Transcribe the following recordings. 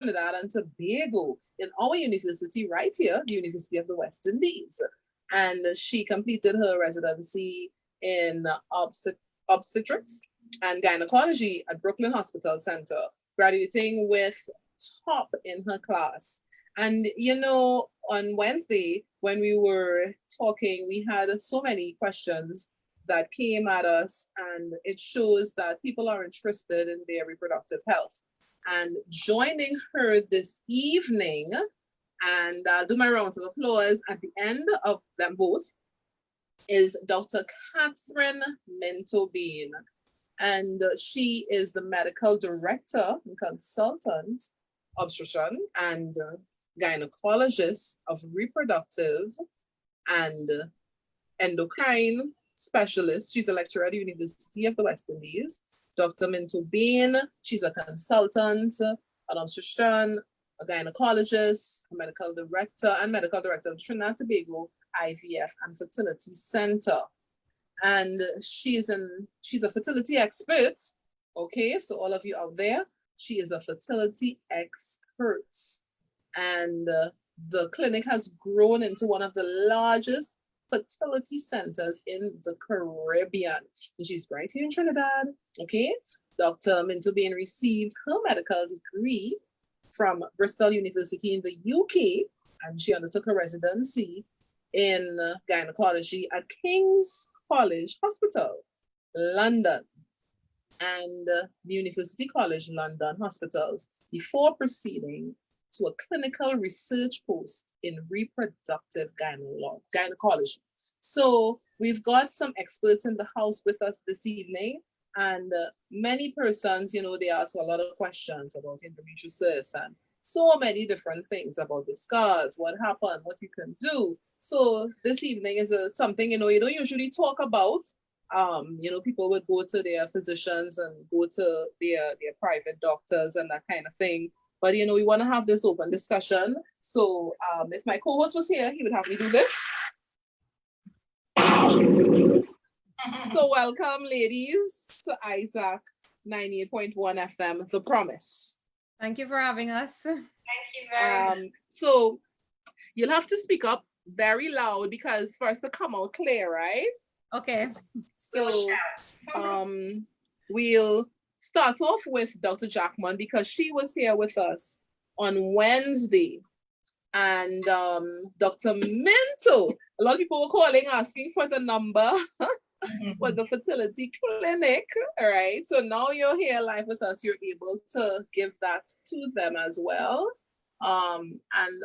Trinidad and Tobago in our university right here, the University of the West Indies. And she completed her residency in obstetrics and gynecology at Brooklyn Hospital Center, graduating with top in her class. And, you know, on Wednesday, when we were talking, we had so many questions that came at us, and it shows that people are interested in their reproductive health. And joining her this evening, and I'll do my rounds of applause at the end of them both, is Dr. Catherine Minto-Bain. And she is the medical director and consultant, obstetrician and gynecologist of reproductive and endocrine specialist. She's a lecturer at the University of the West Indies. Dr. Minto-Bain, she's a consultant, an obstetrician, a gynecologist, a medical director, and medical director of Trinidad and Tobago IVF and Fertility Center. And she's a fertility expert. Okay, so all of you out there, she is a fertility expert. And the clinic has grown into one of the largest fertility centers in the Caribbean. And she's right here in Trinidad. Okay, Dr. Minto-Bain received her medical degree from Bristol University in the UK, and she undertook her residency in gynecology at King's College Hospital, London, and the University College London Hospitals before proceeding to a clinical research post in reproductive gynecology. So we've got some experts in the house with us this evening, and many persons, you know, they ask a lot of questions about endometriosis and so many different things about the scars, what happened, what you can do. So this evening is something, you know, you don't usually talk about. You know, people would go to their physicians and go to their private doctors and that kind of thing. But, you know, we want to have this open discussion. So if my co-host was here, he would have me do this. So welcome, ladies, to Isaac 98.1 FM, The Promise. Thank you for having us. Thank you very much. So you'll have to speak up very loud because for us to come out clear, right? Okay. So we'll start off with Dr. Jackman because she was here with us on Wednesday. And Dr. Minto, a lot of people were calling asking for the number for the fertility clinic, all right? So now you're here live with us, you're able to give that to them as well. And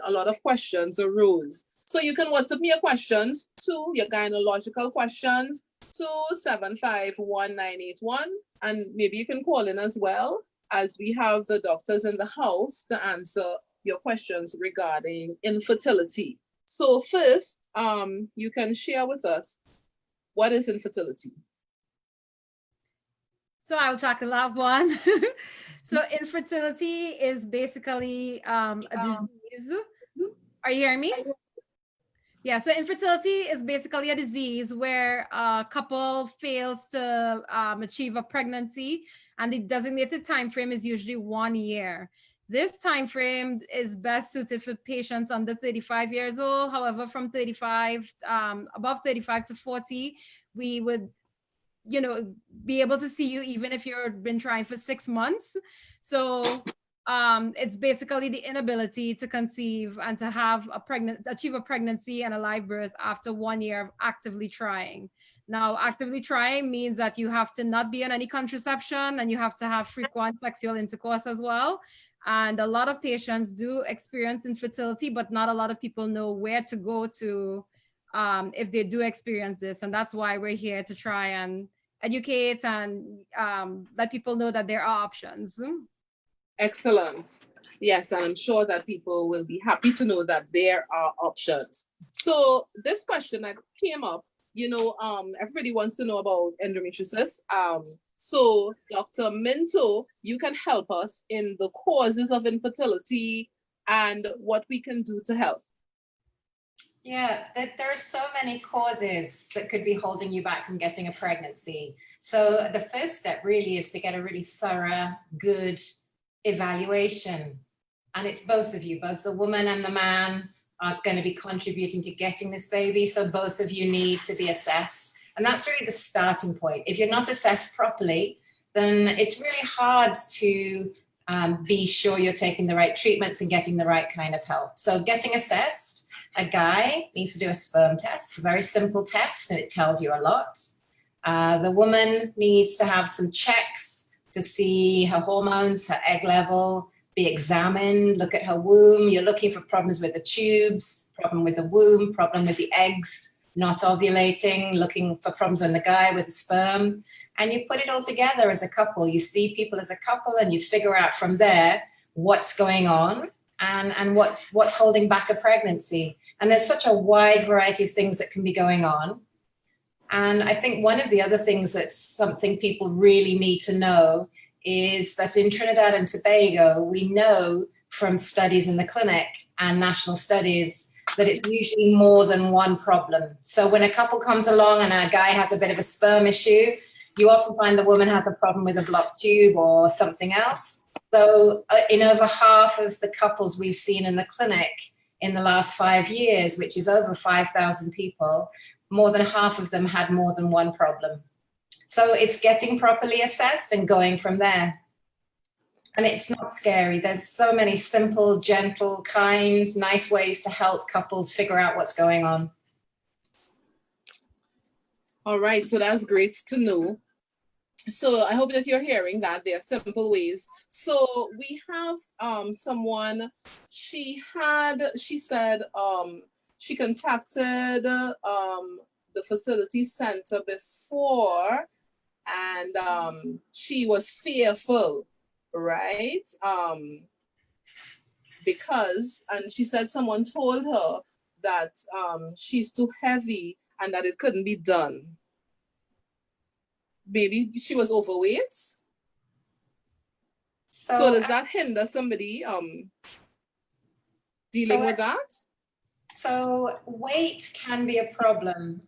a lot of questions arose. So you can WhatsApp me your questions to your gynecological questions to 751-981, and maybe you can call in as well, as we have the doctors in the house to answer your questions regarding infertility. So first, you can share with us, what is infertility? So I'll tackle that one. So infertility is basically a disease. Are you hearing me? Yeah, so infertility is basically a disease where a couple fails to achieve a pregnancy, and the designated time frame is usually 1 year. This time frame is best suited for patients under 35 years old. However, from 35, above 35 to 40, we would, you know, be able to see you even if you've been trying for 6 months. So it's basically the inability to conceive and to have achieve a pregnancy and a live birth after 1 year of actively trying. Now, actively trying means that you have to not be on any contraception and you have to have frequent sexual intercourse as well. And a lot of patients do experience infertility, but not a lot of people know where to go to if they do experience this. And that's why we're here to try and educate and let people know that there are options. Excellent. Yes, and I'm sure that people will be happy to know that there are options. So this question that came up, you know, everybody wants to know about endometriosis. So Dr. Minto, you can help us in the causes of infertility and what we can do to help. Yeah, there are so many causes that could be holding you back from getting a pregnancy. So the first step really is to get a really thorough, good evaluation And it's both of you, both the woman and the man are going to be contributing to getting this baby. So both of you need to be assessed. And that's really the starting point. If you're not assessed properly, then it's really hard to be sure you're taking the right treatments and getting the right kind of help. So getting assessed, a guy needs to do a sperm test, a very simple test, and it tells you a lot. The woman needs to have some checks to see her hormones, her egg level, be examined, look at her womb. You're looking for problems with the tubes, problem with the womb, problem with the eggs, not ovulating, looking for problems in the guy with the sperm. And you put it all together as a couple. You see people as a couple and you figure out from there what's going on and what's holding back a pregnancy. And there's such a wide variety of things that can be going on. And I think one of the other things that's something people really need to know is that in Trinidad and Tobago, we know from studies in the clinic and national studies that it's usually more than one problem. So when a couple comes along and a guy has a bit of a sperm issue, you often find the woman has a problem with a blocked tube or something else. So in over half of the couples we've seen in the clinic in the last 5 years, which is over 5,000 people, more than half of them had more than one problem. So it's getting properly assessed and going from there. And it's not scary. There's so many simple, gentle, kind, nice ways to help couples figure out what's going on. All right, so that's great to know. So I hope that you're hearing that there are simple ways. So we have someone, she said she contacted the facility center before, and she was fearful, right? Because, and she said someone told her that she's too heavy and that it couldn't be done. Maybe she was overweight. So does that hinder somebody dealing with that? So weight can be a problem.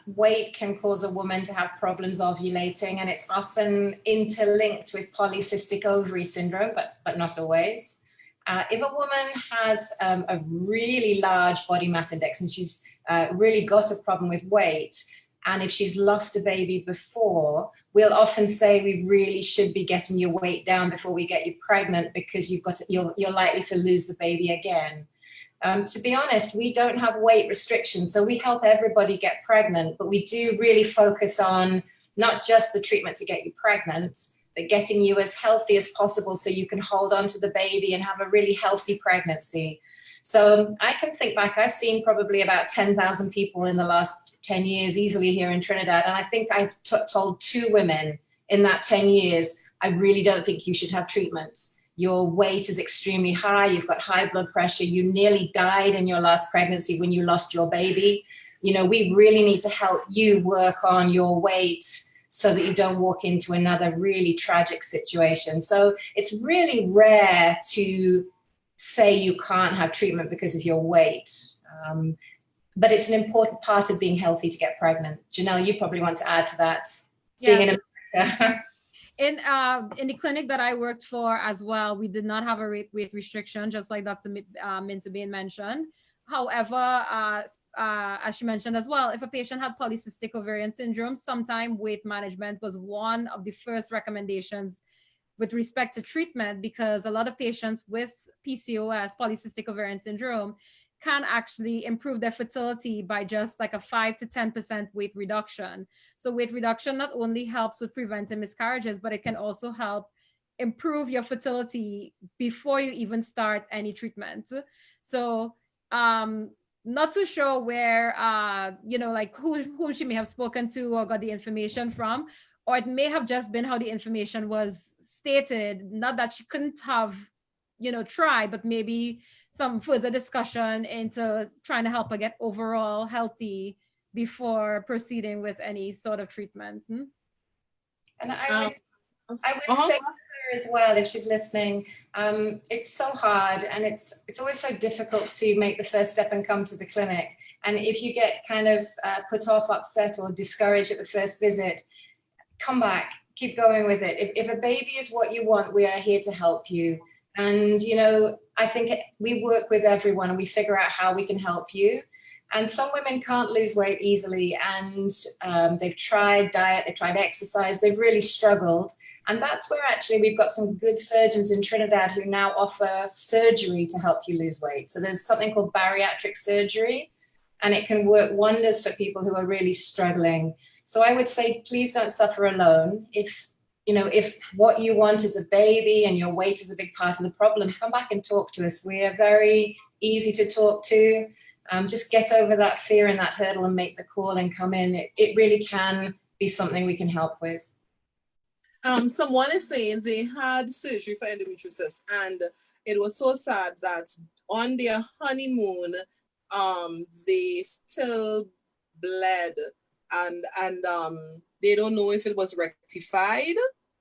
Weight can cause a woman to have problems ovulating, and it's often interlinked with polycystic ovary syndrome, but not always. If a woman has a really large body mass index and she's really got a problem with weight, and if she's lost a baby before, we'll often say we really should be getting your weight down before we get you pregnant, because you're likely to lose the baby again. To be honest, we don't have weight restrictions, so we help everybody get pregnant, but we do really focus on not just the treatment to get you pregnant, but getting you as healthy as possible so you can hold on to the baby and have a really healthy pregnancy. So I can think back, I've seen probably about 10,000 people in the last 10 years easily here in Trinidad, and I think I've told 2 women in that 10 years, I really don't think you should have treatment. Your weight is extremely high, you've got high blood pressure, you nearly died in your last pregnancy when you lost your baby. You know, we really need to help you work on your weight so that you don't walk into another really tragic situation. So it's really rare to say you can't have treatment because of your weight. But it's an important part of being healthy to get pregnant. Janelle, you probably want to add to that. Yeah. Being in America. In the clinic that I worked for as well, we did not have a weight restriction, just like Dr. Minto-Bain mentioned. However, as she mentioned as well, if a patient had polycystic ovarian syndrome, sometime weight management was one of the first recommendations with respect to treatment, because a lot of patients with PCOS, polycystic ovarian syndrome, can actually improve their fertility by just like a 5 to 10% weight reduction. So weight reduction not only helps with preventing miscarriages, but it can also help improve your fertility before you even start any treatment. So not too sure where, like whom she may have spoken to or got the information from, or it may have just been how the information was stated, not that she couldn't have, tried, but maybe some further discussion into trying to help her get overall healthy before proceeding with any sort of treatment. And I would say to her as well, if she's listening, it's so hard and it's always so difficult to make the first step and come to the clinic. And if you get kind of put off, upset or discouraged at the first visit, come back, keep going with it. If a baby is what you want, we are here to help you. And, you know, I think we work with everyone and we figure out how we can help you. And some women can't lose weight easily, and they've tried diet, they've tried exercise, they've really struggled. And that's where actually we've got some good surgeons in Trinidad who now offer surgery to help you lose weight. So there's something called bariatric surgery, and it can work wonders for people who are really struggling. So I would say, please don't suffer alone. If what you want is a baby and your weight is a big part of the problem, come back and talk to us. We are very easy to talk to. Just get over that fear and that hurdle and make the call and come in. It really can be something we can help with. Someone is saying they had surgery for endometriosis, and it was so sad that on their honeymoon, they still bled, and they don't know if it was rectified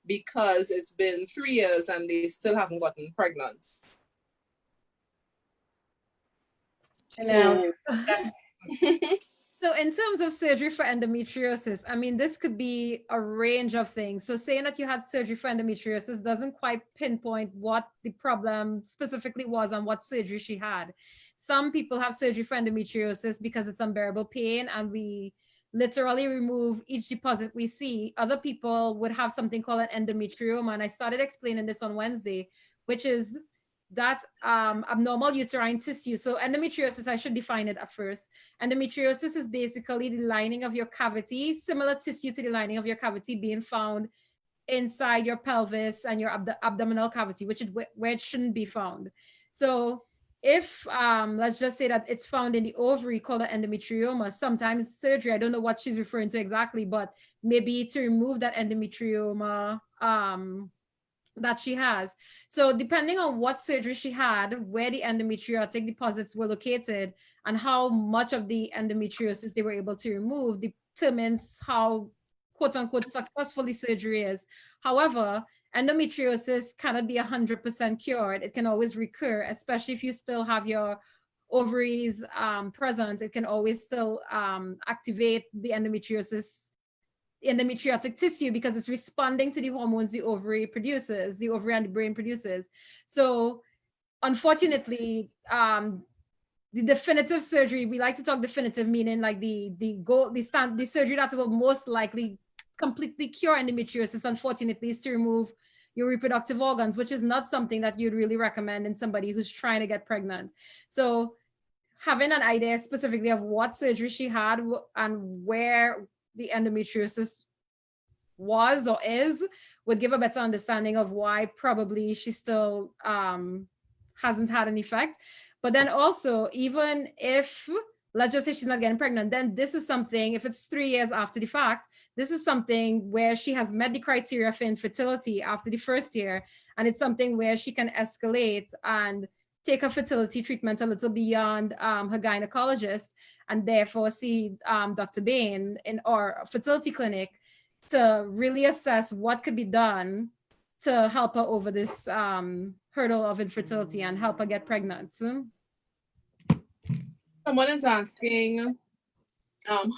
because it's been 3 years and they still haven't gotten pregnant. So, so in terms of surgery for endometriosis, I mean, this could be a range of things. So saying that you had surgery for endometriosis doesn't quite pinpoint what the problem specifically was and what surgery she had. Some people have surgery for endometriosis because it's unbearable pain and we literally remove each deposit we see. Other people would have something called an endometrium, and I started explaining this on Wednesday, which is that abnormal uterine tissue. So endometriosis, I should define it at first. Endometriosis is basically the lining of your cavity, similar tissue to the lining of your cavity being found inside your pelvis and your abdominal cavity, which is where it shouldn't be found. So if let's just say that it's found in the ovary called an endometrioma, sometimes surgery, I don't know what she's referring to exactly, but maybe to remove that endometrioma that she has. So depending on what surgery she had, where the endometriotic deposits were located, and how much of the endometriosis they were able to remove determines how quote unquote successful the surgery is. However, endometriosis cannot be 100% cured. It can always recur, especially if you still have your ovaries present. It can always still activate the endometriotic tissue because it's responding to the hormones the ovary produces, the ovary and the brain produces. So unfortunately, the definitive surgery, we like to talk definitive, meaning like the surgery that will most likely completely cure endometriosis, unfortunately, is to remove your reproductive organs, which is not something that you'd really recommend in somebody who's trying to get pregnant. So having an idea specifically of what surgery she had and where the endometriosis was or is would give a better understanding of why probably she still hasn't had an effect. But then also, even if, let's just say she's not getting pregnant, then this is something, if it's 3 years after the fact, this is something where she has met the criteria for infertility after the first year, and it's something where she can escalate and take her fertility treatment a little beyond her gynecologist, and therefore see Dr. Bain in our fertility clinic to really assess what could be done to help her over this hurdle of infertility and help her get pregnant. Someone is asking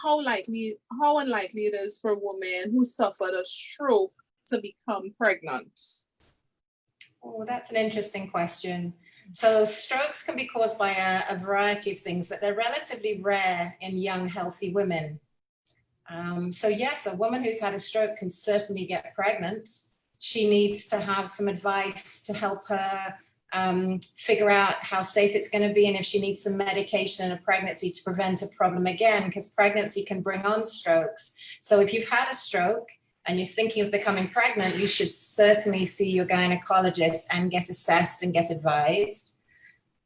how unlikely it is for women who suffered a stroke to become pregnant. Oh, that's an interesting question. So strokes can be caused by a variety of things, but they're relatively rare in young, healthy women. So yes, a woman who's had a stroke can certainly get pregnant. She needs to have some advice to help her figure out how safe it's going to be and if she needs some medication in a pregnancy to prevent a problem again, because pregnancy can bring on strokes. So if you've had a stroke and you're thinking of becoming pregnant, you should certainly see your gynecologist and get assessed and get advised.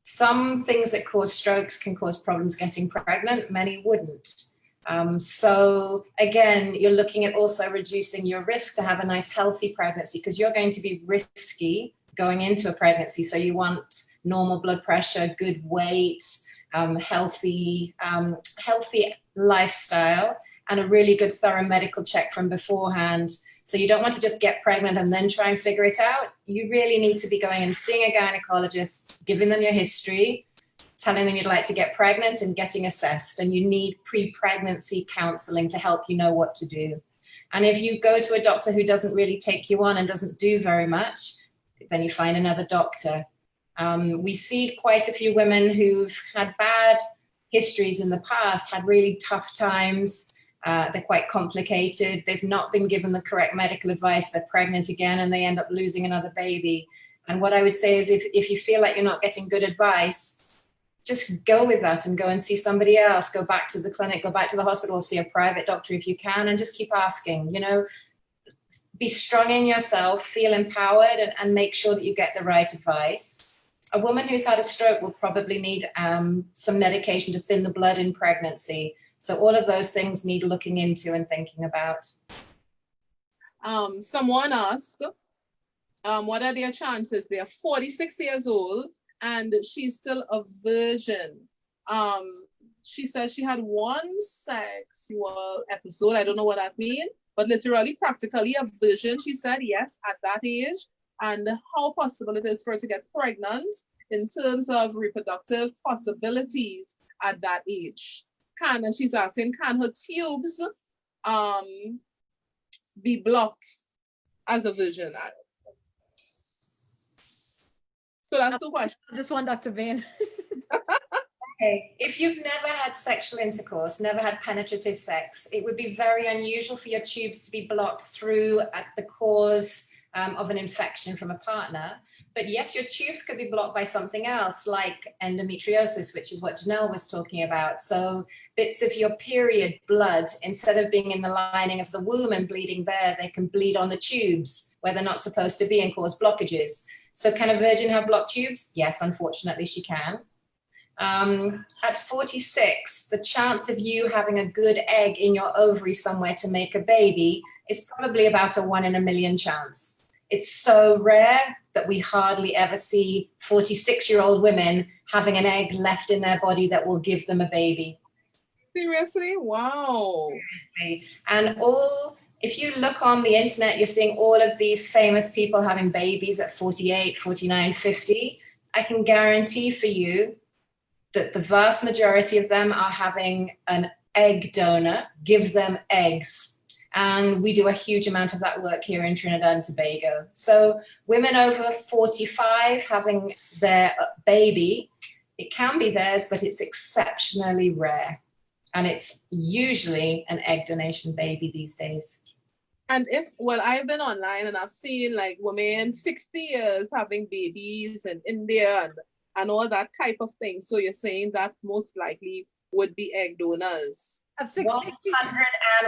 Some things that cause strokes can cause problems getting pregnant, many wouldn't. So again, you're looking at also reducing your risk to have a nice healthy pregnancy, because you're going to be risky going into a pregnancy. So you want normal blood pressure, good weight, healthy lifestyle, and a really good thorough medical check from beforehand. So you don't want to just get pregnant and then try and figure it out. You really need to be going and seeing a gynecologist, giving them your history, telling them you'd like to get pregnant and getting assessed. And you need pre-pregnancy counseling to help you know what to do. And if you go to a doctor who doesn't really take you on and doesn't do very much, then you find another doctor. We see quite a few women who've had bad histories in the past, had really tough times. They're quite complicated. They've not been given the correct medical advice. They're pregnant again and they end up losing another baby. And what I would say is if you feel like you're not getting good advice, just go with that and go and see somebody else. Go back to the clinic, go back to the hospital, see a private doctor if you can, and just keep asking, you know, be strong in yourself, feel empowered, and make sure that you get the right advice. A woman who's had a stroke will probably need some medication to thin the blood in pregnancy. So all of those things need looking into and thinking about. Someone asked, what are their chances? They're 46 years old and she's still a virgin. She says she had one sexual episode. I don't know what that means, but literally, practically a virgin. She said yes at that age, and how possible it is for her to get pregnant in terms of reproductive possibilities at that age. And she's asking, can her tubes be blocked as a virgin? So that's two questions. Just one, Dr. Bain. Okay, if you've never had sexual intercourse, never had penetrative sex, it would be very unusual for your tubes to be blocked through at the cause of an infection from a partner. But yes, your tubes could be blocked by something else like endometriosis, which is what Janelle was talking about. So bits of your period blood, instead of being in the lining of the womb and bleeding there, they can bleed on the tubes where they're not supposed to be and cause blockages. So can a virgin have blocked tubes? Yes, unfortunately she can. At 46, the chance of you having a good egg in your ovary somewhere to make a baby is probably about a 1 in a million chance. It's so rare that we hardly ever see 46-year-old women having an egg left in their body that will give them a baby. Seriously? Wow. Seriously. And if you look on the internet, you're seeing all of these famous people having babies at 48, 49, 50. I can guarantee for you that the vast majority of them are having an egg donor give them eggs. And we do a huge amount of that work here in Trinidad and Tobago. So women over 45 having their baby, it can be theirs, but it's exceptionally rare. And it's usually an egg donation baby these days. And I've been online and I've seen like women 60 years having babies in India and all that type of thing. So you're saying that most likely would be egg donors. At 60,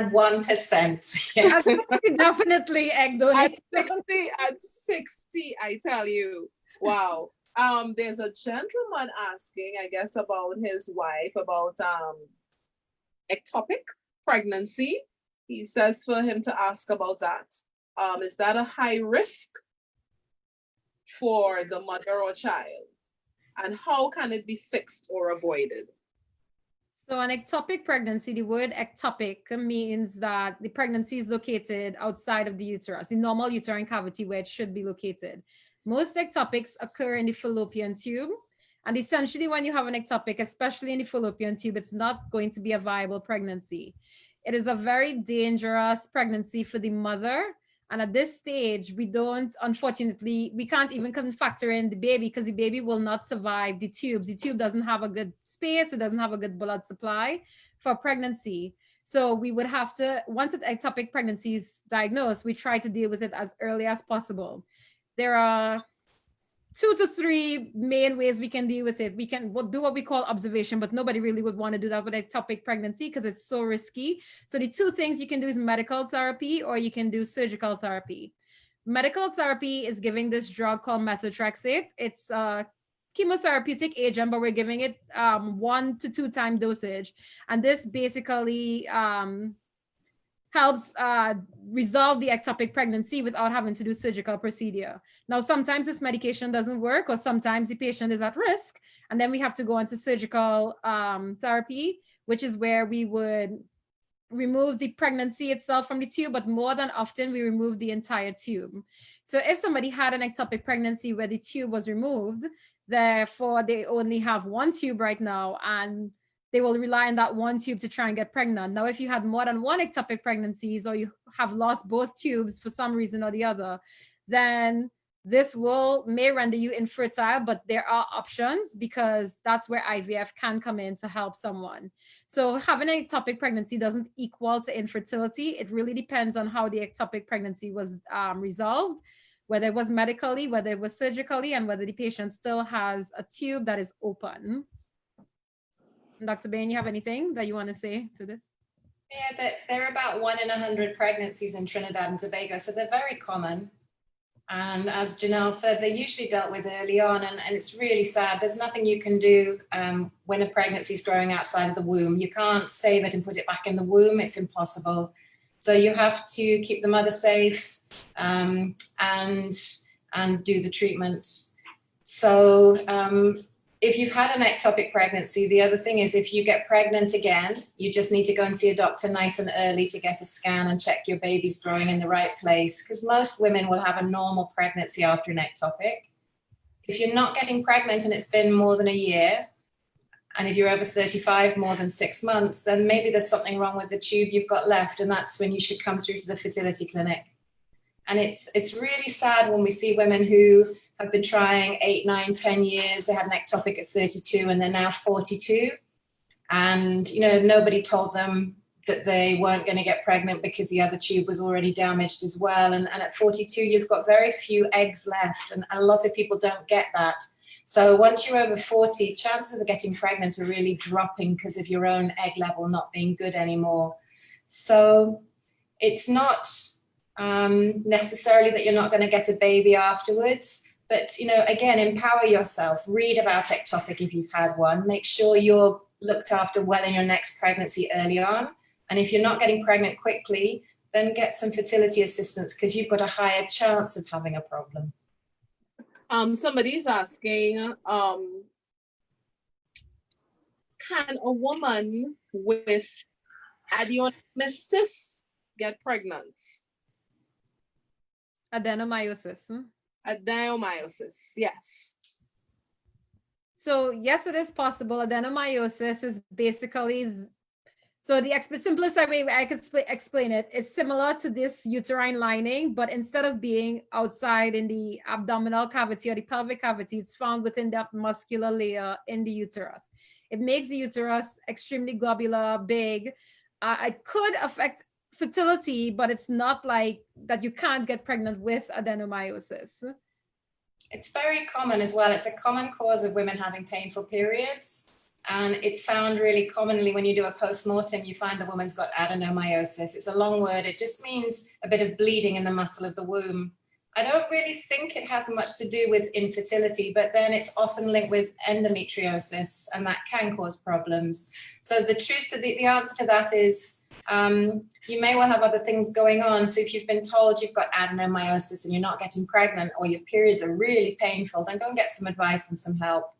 101%. Yes. Definitely egg donation. At 60, I tell you. Wow. There's a gentleman asking, I guess, about his wife, about ectopic pregnancy. He says for him to ask about that. Is that a high risk for the mother or child? And how can it be fixed or avoided? So an ectopic pregnancy, the word ectopic means that the pregnancy is located outside of the uterus, the normal uterine cavity where it should be located. Most ectopics occur in the fallopian tube. And essentially when you have an ectopic, especially in the fallopian tube, it's not going to be a viable pregnancy. It is a very dangerous pregnancy for the mother. And at this stage, unfortunately, we can't even factor in the baby because the baby will not survive the tubes. The tube doesn't have a good space. It doesn't have a good blood supply for pregnancy. So we would have to, once an ectopic pregnancy is diagnosed, we try to deal with it as early as possible. There are 2 to 3 main ways we can deal with it. We can do what we call observation, but nobody really would want to do that with ectopic pregnancy because it's so risky. So the 2 things you can do is medical therapy or you can do surgical therapy. Medical therapy is giving this drug called methotrexate. It's a chemotherapeutic agent, but we're giving it 1 to 2 time dosage. And this basically helps resolve the ectopic pregnancy without having to do surgical procedure. Now, sometimes this medication doesn't work, or sometimes the patient is at risk, and then we have to go into surgical therapy, which is where we would remove the pregnancy itself from the tube, but more than often we remove the entire tube. So if somebody had an ectopic pregnancy where the tube was removed, therefore they only have 1 tube right now, and they will rely on that 1 tube to try and get pregnant. Now, if you had more than 1 ectopic pregnancies or you have lost both tubes for some reason or the other, then this may render you infertile, but there are options, because that's where IVF can come in to help someone. So having an ectopic pregnancy doesn't equal to infertility. It really depends on how the ectopic pregnancy was resolved, whether it was medically, whether it was surgically, and whether the patient still has a tube that is open. Dr. Bain, you have anything that you want to say to this? Yeah, they're about 1 in 100 pregnancies in Trinidad and Tobago, so they're very common. And as Janelle said, they're usually dealt with early on, and it's really sad. There's nothing you can do when a pregnancy is growing outside of the womb. You can't save it and put it back in the womb. It's impossible. So you have to keep the mother safe and do the treatment. So if you've had an ectopic pregnancy, the other thing is, if you get pregnant again, you just need to go and see a doctor nice and early to get a scan and check your baby's growing in the right place, because most women will have a normal pregnancy after an ectopic. If you're not getting pregnant and it's been more than a year, and if you're over 35, more than 6 months, then maybe there's something wrong with the tube you've got left, and that's when you should come through to the fertility clinic. And it's really sad when we see women who have been trying 8, 9, 10 years. They had an ectopic at 32 and they're now 42. And, you know, nobody told them that they weren't going to get pregnant because the other tube was already damaged as well. And at 42, you've got very few eggs left. And a lot of people don't get that. So once you're over 40, chances of getting pregnant are really dropping because of your own egg level not being good anymore. So it's not necessarily that you're not going to get a baby afterwards. But, you know, again, empower yourself. Read about ectopic if you've had one. Make sure you're looked after well in your next pregnancy early on. And if you're not getting pregnant quickly, then get some fertility assistance, because you've got a higher chance of having a problem. Somebody's asking, can a woman with adenomyosis get pregnant? Adenomyosis. Adenomyosis, yes. So yes, it is possible. Adenomyosis is basically, so the simplest way I could explain it is similar to this uterine lining, but instead of being outside in the abdominal cavity or the pelvic cavity, it's found within that muscular layer in the uterus. It makes the uterus extremely globular, big. It could affect fertility, but it's not like that you can't get pregnant with adenomyosis. It's very common as well. It's a common cause of women having painful periods. And it's found really commonly when you do a post-mortem, you find the woman's got adenomyosis. It's a long word. It just means a bit of bleeding in the muscle of the womb. I don't really think it has much to do with infertility, but then it's often linked with endometriosis, and that can cause problems. So the truth to the answer to that is, you may well have other things going on. So if you've been told you've got adenomyosis and you're not getting pregnant, or your periods are really painful, then go and get some advice and some help.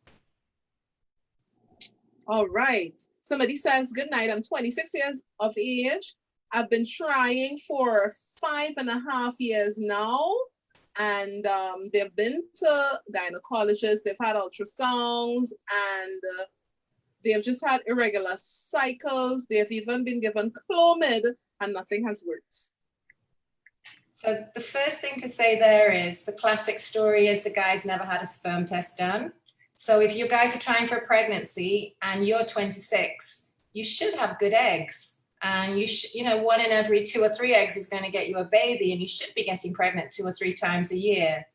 All right. Somebody says, good night. I'm 26 years of age. I've been trying for 5.5 years now. And they've been to gynecologists, they've had ultrasounds, and they've just had irregular cycles. They've even been given Clomid, and nothing has worked. So the first thing to say there is, the classic story is the guy's never had a sperm test done. So if you guys are trying for a pregnancy and you're 26, you should have good eggs. And you know, 1 in every 2 or 3 eggs is going to get you a baby, and you should be getting pregnant 2 or 3 times a year.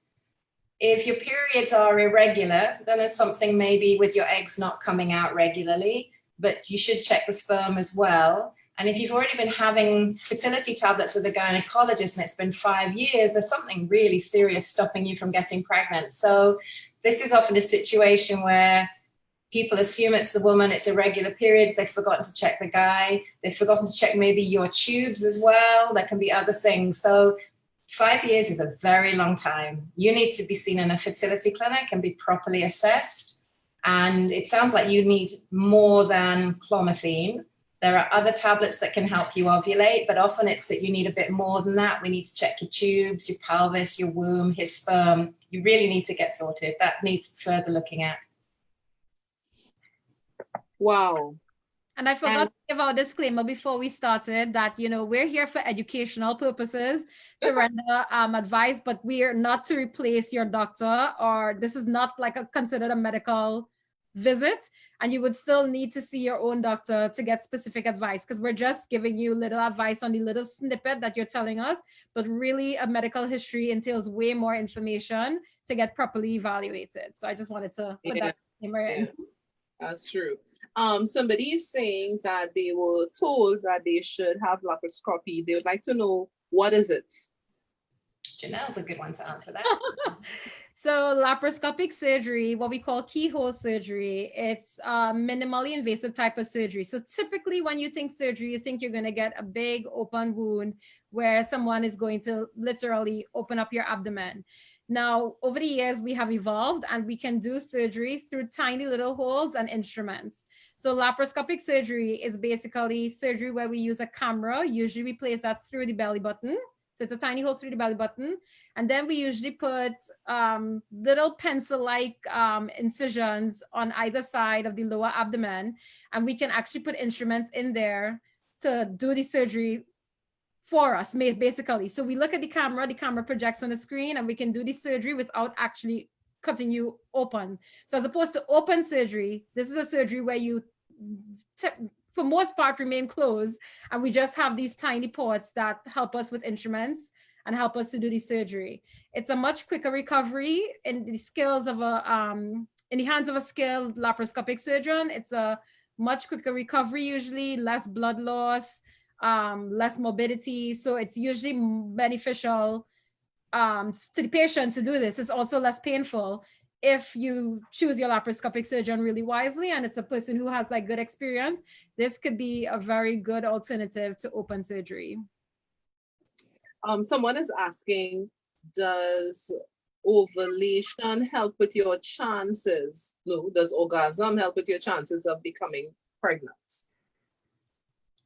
If your periods are irregular, then there's something maybe with your eggs not coming out regularly, but you should check the sperm as well. And if you've already been having fertility tablets with a gynecologist and it's been 5 years, there's something really serious stopping you from getting pregnant. So this is often a situation where people assume it's the woman, it's irregular periods, they've forgotten to check the guy, they've forgotten to check maybe your tubes as well, there can be other things. So 5 years is a very long time. You need to be seen in a fertility clinic and be properly assessed. And it sounds like you need more than clomiphene. There are other tablets that can help you ovulate, but often it's that you need a bit more than that. We need to check your tubes, your pelvis, your womb, his sperm. You really need to get sorted. That needs further looking at. Wow. And I forgot to give our disclaimer before we started that, you know, we're here for educational purposes to render advice, but we are not to replace your doctor, or this is not like considered a medical visit, and you would still need to see your own doctor to get specific advice, because we're just giving you little advice on the little snippet that you're telling us, but really a medical history entails way more information to get properly evaluated. So I just wanted to put that disclaimer in. That's true. Somebody is saying that they were told that they should have laparoscopy. They would like to know, what is it? Janelle's a good one to answer that. So laparoscopic surgery, what we call keyhole surgery, it's a minimally invasive type of surgery. So typically when you think surgery, you think you're going to get a big open wound where someone is going to literally open up your abdomen. Now, over the years, we have evolved and we can do surgery through tiny little holes and instruments. So laparoscopic surgery is basically surgery where we use a camera. Usually we place that through the belly button. So it's a tiny hole through the belly button. And then we usually put little pencil-like incisions on either side of the lower abdomen. And we can actually put instruments in there to do the surgery for us, basically. So we look at the camera projects on the screen, and we can do the surgery without actually cutting you open. So as opposed to open surgery, this is a surgery where you, for most part, remain closed, and we just have these tiny ports that help us with instruments and help us to do the surgery. It's a much quicker recovery in the skills of in the hands of a skilled laparoscopic surgeon. It's a much quicker recovery, usually less blood loss, less morbidity. So it's usually beneficial to the patient to do this. It's also less painful if you choose your laparoscopic surgeon really wisely, and it's a person who has like good experience. This could be a very good alternative to open surgery. Someone is asking, does ovulation help with your chances? No, does orgasm help with your chances of becoming pregnant?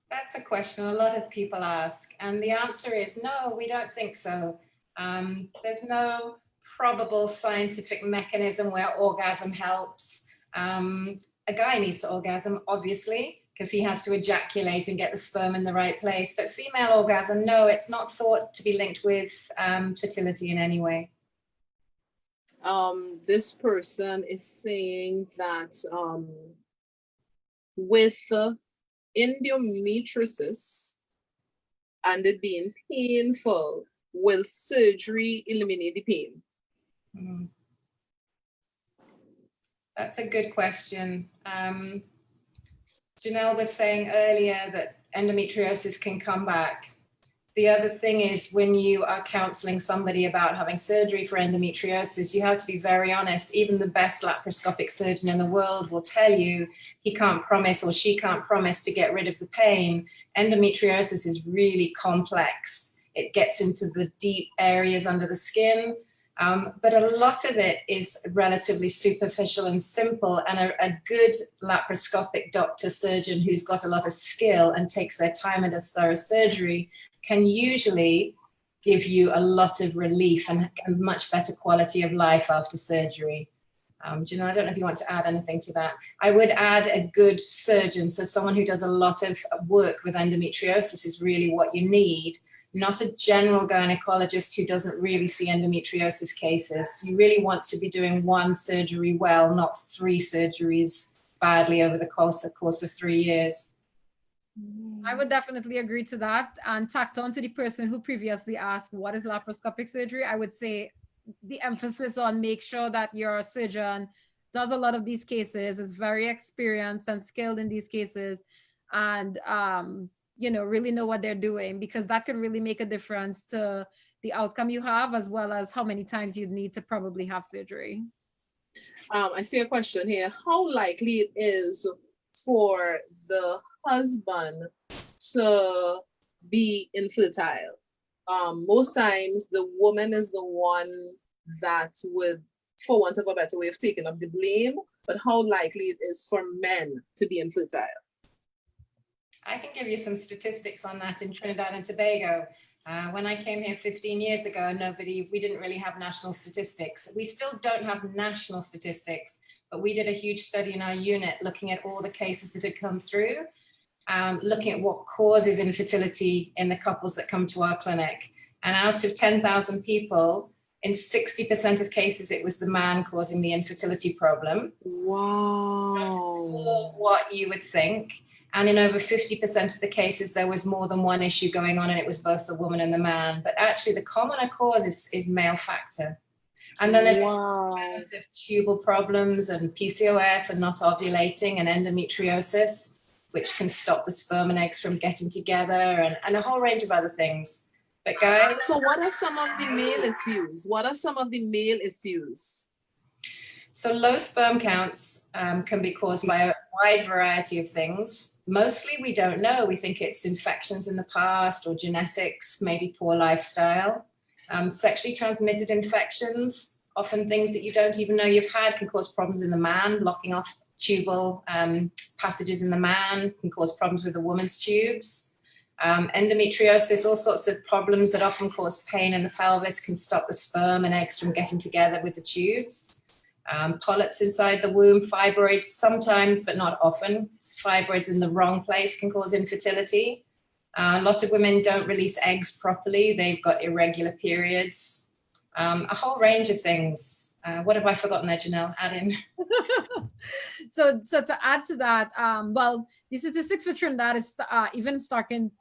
That's a question a lot of people ask, and the answer is no, we don't think so. There's no probable scientific mechanism where orgasm helps. A guy needs to orgasm, obviously, because he has to ejaculate and get the sperm in the right place. But female orgasm, no, it's not thought to be linked with fertility in any way. This person is saying that with endometriosis and it being painful, will surgery eliminate the pain? That's a good question. Janelle was saying earlier that endometriosis can come back. The other thing is, when you are counseling somebody about having surgery for endometriosis, you have to be very honest. Even the best laparoscopic surgeon in the world will tell you he can't promise or she can't promise to get rid of the pain. Endometriosis is really complex. It gets into the deep areas under the skin. But a lot of it is relatively superficial and simple, and a good laparoscopic doctor surgeon who's got a lot of skill and takes their time and does thorough surgery can usually give you a lot of relief and a much better quality of life after surgery. Janelle, I don't know if you want to add anything to that. I would add a good surgeon, so someone who does a lot of work with endometriosis is really what you need. Not a general gynecologist who doesn't really see endometriosis cases. You really want to be doing one surgery well, not 3 surgeries badly over the course of 3 years. I would definitely agree to that. And tacked on to the person who previously asked, what is laparoscopic surgery? I would say the emphasis on make sure that your surgeon does a lot of these cases, is very experienced and skilled in these cases, and you know, really know what they're doing, because that could really make a difference to the outcome you have, as well as how many times you'd need to probably have surgery. I see a question here. How likely it is for the husband to be infertile? Most times the woman is the one that would, for want of a better way of taking up the blame, but how likely it is for men to be infertile? I can give you some statistics on that in Trinidad and Tobago. When I came here 15 years ago, we didn't really have national statistics. We still don't have national statistics, but we did a huge study in our unit looking at all the cases that had come through. looking at what causes infertility in the couples that come to our clinic. And out of 10,000 people, in 60% of cases, it was the man causing the infertility problem. Wow. Not at all what you would think. And in over 50% of the cases, there was more than one issue going on, and it was both the woman and the man. But actually, the commoner cause is male factor. And then there's of tubal problems and PCOS and not ovulating and endometriosis, which can stop the sperm and eggs from getting together, and a whole range of other things. But guys, so what are some of the male issues? What are some of the male issues? So low sperm counts can be caused by a wide variety of things. Mostly we don't know. We think it's infections in the past or genetics, maybe poor lifestyle. Sexually transmitted infections, often things that you don't even know you've had, can cause problems in the man, blocking off tubal passages in the man, can cause problems with the woman's tubes. Endometriosis, all sorts of problems that often cause pain in the pelvis, can stop the sperm and eggs from getting together with the tubes. Polyps inside the womb, fibroids sometimes, but not often. Fibroids in the wrong place can cause infertility. Lots of women don't release eggs properly. They've got irregular periods. A whole range of things. What have I forgotten there, Janelle? Add in. So to add to that, well, the statistics for Trinidad is even starting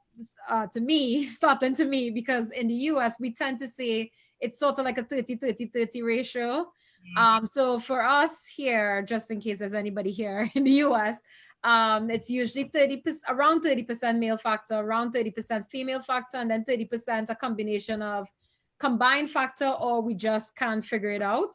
to me, because in the US, we tend to say it's sort of like a 30-30-30 ratio. So for us here, just in case there's anybody here in the US, it's usually around 30% male factor, around 30% female factor, and then 30% a combination of combined factor, or we just can't figure it out.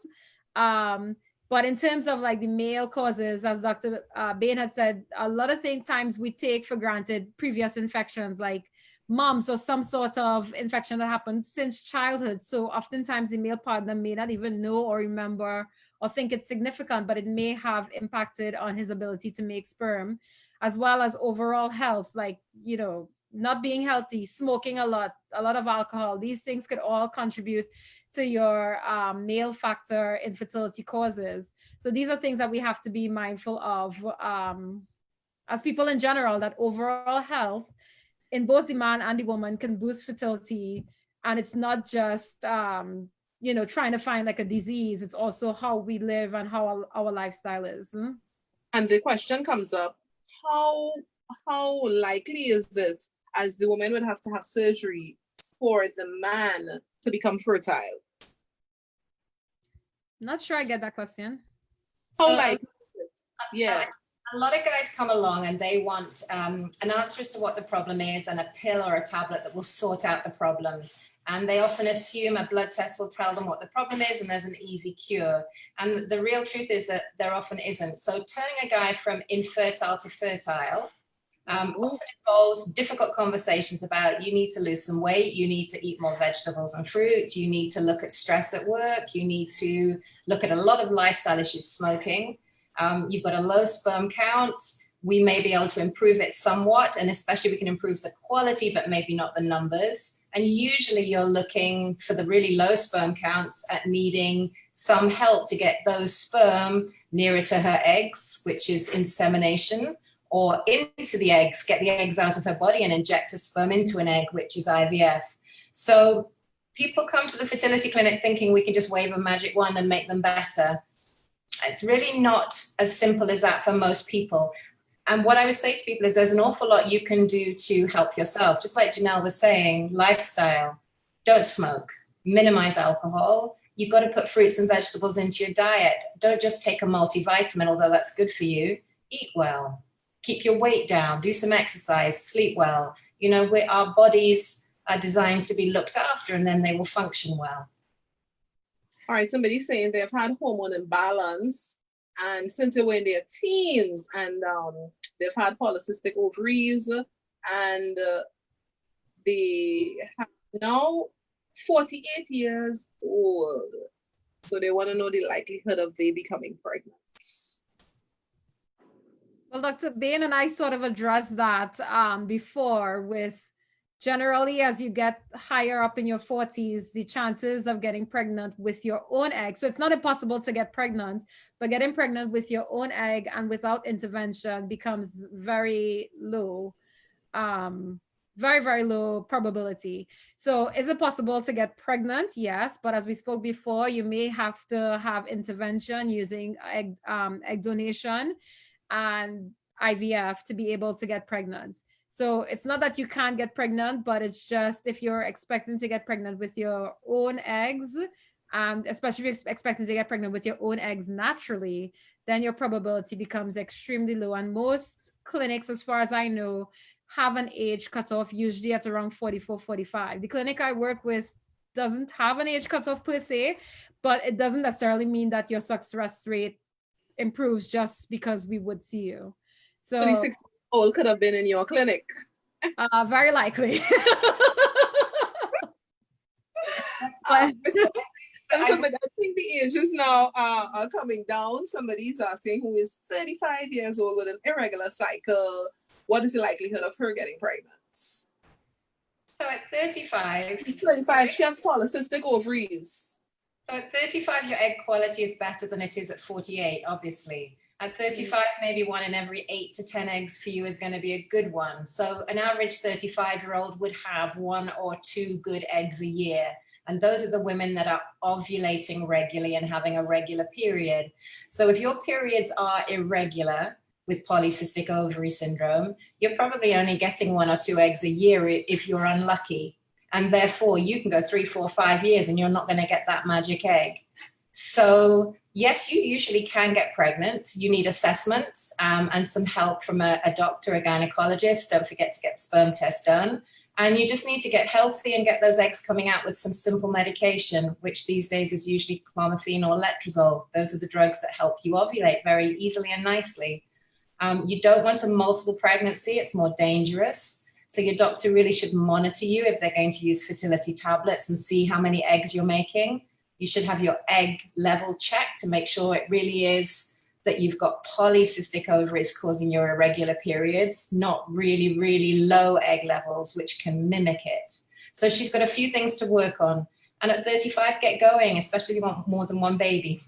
But in terms of like the male causes, as Dr. Bain had said, a lot of times we take for granted previous infections like mumps or some sort of infection that happened since childhood. So oftentimes the male partner may not even know or remember or think it's significant, but it may have impacted on his ability to make sperm, as well as overall health, like, you know, not being healthy, smoking a lot of alcohol. These things could all contribute to your male factor infertility causes. So these are things that we have to be mindful of as people in general, that overall health in both the man and the woman can boost fertility. And it's not just, you know, trying to find like a disease. It's also how we live and how our lifestyle is. And the question comes up, how likely is it, as the woman would have to have surgery, for the man to become fertile? Not sure I get that question. How likely is it? Yeah. A lot of guys come along and they want an answer as to what the problem is and a pill or a tablet that will sort out the problem. And they often assume a blood test will tell them what the problem is and there's an easy cure. And the real truth is that there often isn't. So turning a guy from infertile to fertile often involves difficult conversations about, you need to lose some weight, you need to eat more vegetables and fruit, you need to look at stress at work, you need to look at a lot of lifestyle issues, smoking. You've got a low sperm count. We may be able to improve it somewhat, and especially we can improve the quality, but maybe not the numbers. And usually you're looking for the really low sperm counts at needing some help to get those sperm nearer to her eggs, which is insemination, or into the eggs, get the eggs out of her body and inject a sperm into an egg, which is IVF. So people come to the fertility clinic thinking we can just wave a magic wand and make them better. It's really not as simple as that for most people. And what I would say to people is there's an awful lot you can do to help yourself. Just like Janelle was saying, lifestyle, don't smoke, minimize alcohol. You've got to put fruits and vegetables into your diet. Don't just take a multivitamin, although that's good for you. Eat well, keep your weight down, do some exercise, sleep well. You know, our bodies are designed to be looked after, and then they will function well. All right, somebody's saying they've had hormone imbalance, and since they were in their teens, and they've had polycystic ovaries, and they have now 48 years old. So they want to know the likelihood of they becoming pregnant. Well, Dr. Bain and I sort of addressed that before, with generally, as you get higher up in your 40s, the chances of getting pregnant with your own egg. So it's not impossible to get pregnant, but getting pregnant with your own egg and without intervention becomes very low. very, very low probability. So is it possible to get pregnant? Yes, but as we spoke before, you may have to have intervention using egg donation and IVF to be able to get pregnant. So it's not that you can't get pregnant, but it's just if you're expecting to get pregnant with your own eggs, especially if you're expecting to get pregnant with your own eggs naturally, then your probability becomes extremely low. And most clinics, as far as I know, have an age cutoff, usually at around 44, 45. The clinic I work with doesn't have an age cutoff per se, but it doesn't necessarily mean that your success rate improves just because we would see you. So 26-year-old could have been in your clinic. Very likely. I think the ages now are coming down. Somebody's asking who is 35 years old with an irregular cycle, what is the likelihood of her getting pregnant? So at 35, she's 35, she has polycystic ovaries. So at 35, your egg quality is better than it is at 48, obviously. At 35, maybe 1 in every 8 to 10 eggs for you is going to be a good one. So an average 35-year-old would have 1 or 2 good eggs a year. And those are the women that are ovulating regularly and having a regular period. So if your periods are irregular with polycystic ovary syndrome, you're probably only getting 1 or 2 eggs a year if you're unlucky. And therefore you can go 3, 4, 5 years and you're not going to get that magic egg. So yes, you usually can get pregnant. You need assessments and some help from a doctor, a gynecologist. Don't forget to get sperm test done. And you just need to get healthy and get those eggs coming out with some simple medication, which these days is usually clomiphene or letrozole. Those are the drugs that help you ovulate very easily and nicely. You don't want a multiple pregnancy. It's more dangerous. So your doctor really should monitor you if they're going to use fertility tablets and see how many eggs you're making. You should have your egg level checked to make sure it really is that you've got polycystic ovaries causing your irregular periods, not really, really low egg levels, which can mimic it. So she's got a few things to work on. And at 35, get going, especially if you want more than 1 baby.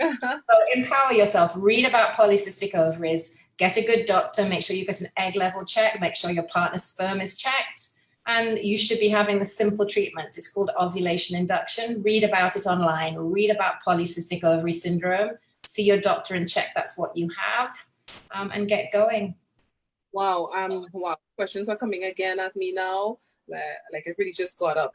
So empower yourself, read about polycystic ovaries, get a good doctor, make sure you get an egg level check, make sure your partner's sperm is checked. And you should be having the simple treatments. It's called ovulation induction. Read about it online, read about polycystic ovary syndrome, see your doctor and check that's what you have, and get going. Wow, wow, questions are coming again at me now. Like it really just got up.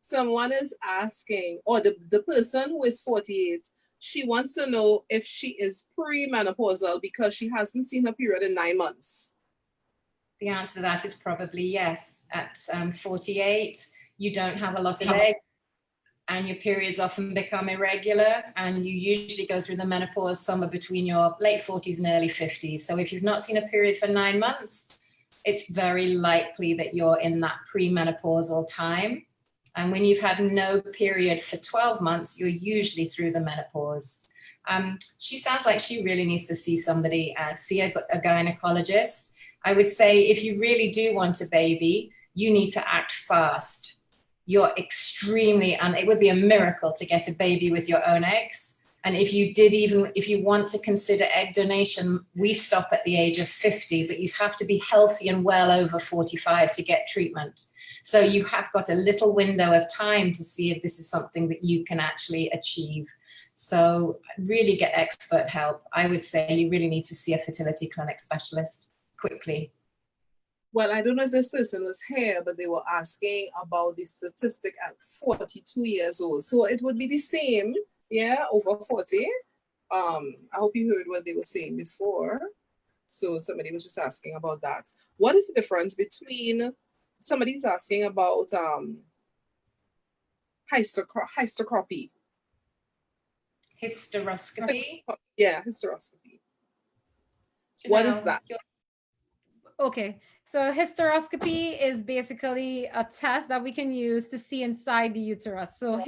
Someone is asking, or the person who is 48, she wants to know if she is premenopausal because she hasn't seen her period in 9 months. The answer to that is probably yes. At 48, you don't have a lot of eggs and your periods often become irregular, and you usually go through the menopause somewhere between your late 40s and early 50s. So if you've not seen a period for 9 months, it's very likely that you're in that premenopausal time. And when you've had no period for 12 months, you're usually through the menopause. She sounds like she really needs to see somebody, see a gynecologist. I would say if you really do want a baby, you need to act fast. You're extremely, and it would be a miracle to get a baby with your own eggs. And if you want to consider egg donation, we stop at the age of 50, but you have to be healthy and well over 45 to get treatment. So you have got a little window of time to see if this is something that you can actually achieve. So really get expert help. I would say you really need to see a fertility clinic specialist quickly. Well, I don't know if this person was here, but they were asking about the statistic at 42 years old. So it would be the same, yeah, over 40. I hope you heard what they were saying before. So somebody was just asking about that. What is the difference between, somebody's asking about hysteroscopy. Hysteroscopy? Yeah, hysteroscopy. What is that? Okay, so hysteroscopy is basically a test that we can use to see inside the uterus. So